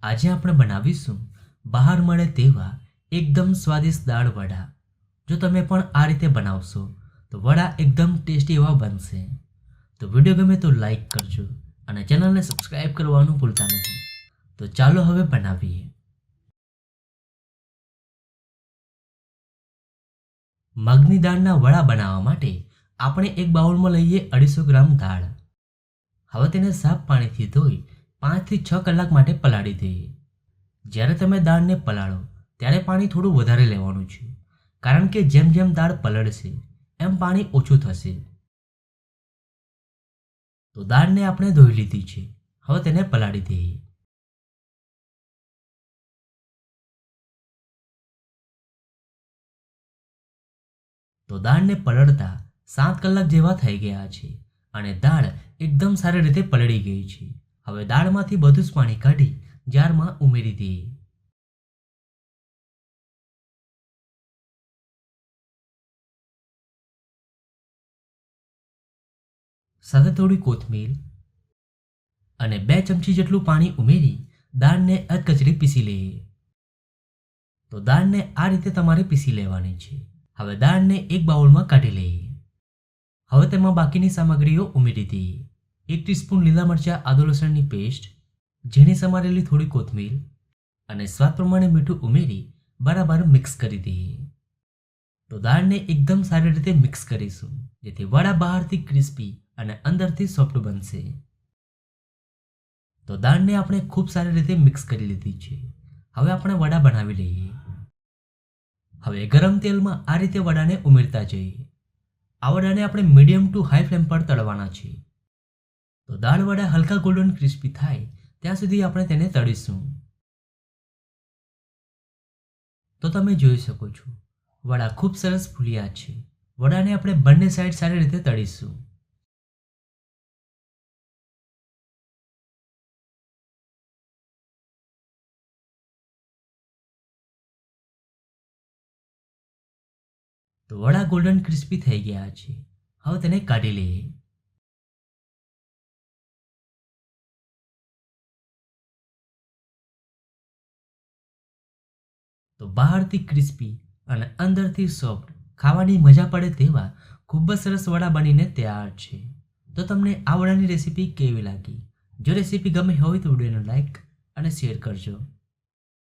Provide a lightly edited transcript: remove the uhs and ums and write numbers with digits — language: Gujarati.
આજે આપણે બનાવીશું બહાર મળે તેવા એકદમ સ્વાદિષ્ટ દાળ વડા। જો તમે પણ આ રીતે બનાવશો તો વડા એકદમ ટેસ્ટી એવા બનશે। તો વિડીયો ગમે તો લાઈક કરજો અને ચેનલને સબસ્ક્રાઇબ કરવાનું ભૂલતા નહીં। તો ચાલો હવે બનાવીએ। મગની દાળના વડા બનાવવા માટે આપણે એક બાઉલમાં લઈએ 250 ગ્રામ દાળ। હવે તેને સાફ પાણીથી ધોઈ 5 થી 6 કલાક માટે પલાળી દઈએ। જ્યારે તમે દાળને પલાળો ત્યારે પાણી થોડું વધારે લેવાનું છે, કારણ કે જેમ જેમ દાળ પલળશે એમ પાણી ઓછું થશે। તો દાળને આપણે ધોઈ લીધી છે, હવે તેને પલાળી દઈએ। તો દાળને પલળતા 7 કલાક જેવા થઈ ગયા છે અને દાળ એકદમ સારી રીતે પલળી ગઈ છે। હવે દાળમાંથી બધું જ પાણી કાઢી જારમાં ઉમેરી દઈએ। સાથે થોડી કોથમીર અને 2 ચમચી જેટલું પાણી ઉમેરી દાળને અધકચરી પીસી લઈએ। તો દાળને આ રીતે તમારે પીસી લેવાની છે। હવે દાળને એક બાઉલમાં કાઢી લઈએ। હવે તેમાં બાકીની સામગ્રીઓ ઉમેરી દઈએ। 1 ટીસ્પૂન લીલા મરચાં આદુ લસણની પેસ્ટ, ઝીણી સમારેલી થોડી કોથમીર અને સ્વાદ પ્રમાણે મીઠું ઉમેરી બરાબર મિક્સ કરી દઈએ। તો દાળને એકદમ સારી રીતે મિક્સ કરીશું, જેથી વડા બહારથી ક્રિસ્પી અને અંદરથી સોફ્ટ બનશે। તો દાળને આપણે ખૂબ સારી રીતે મિક્સ કરી લીધી છે। હવે આપણે વડા બનાવી લઈએ। હવે ગરમ તેલમાં આ રીતે વડાને ઉમેરતા જઈએ। આ વડાને આપણે મીડિયમ ટુ હાઈ ફ્લેમ પર તળવાના છે। તો દાળ વડા હલકા ગોલ્ડન ક્રિસ્પી થાય ત્યાં સુધી આપણે તેને તળીશું। તો તમે જોઈ શકો છો વડા ખૂબ સરસ ફૂલ્યા છે। વડાને આપણે બંને સાઈડ સારી રીતે તળીશું। તો વડા ગોલ્ડન ક્રિસ્પી થઈ ગયા છે, હવે તેને કાઢી લઈએ। તો બહારથી ક્રિસ્પી અને અંદરથી સોફ્ટ, ખાવાની મજા પડે તેવા ખૂબ જ સરસ વડા બનીને તૈયાર છે। તો તમને આ વડાની રેસીપી કેવી લાગી? જો રેસીપી ગમી હોય તો વિડીયોને લાઈક અને શેર કરજો।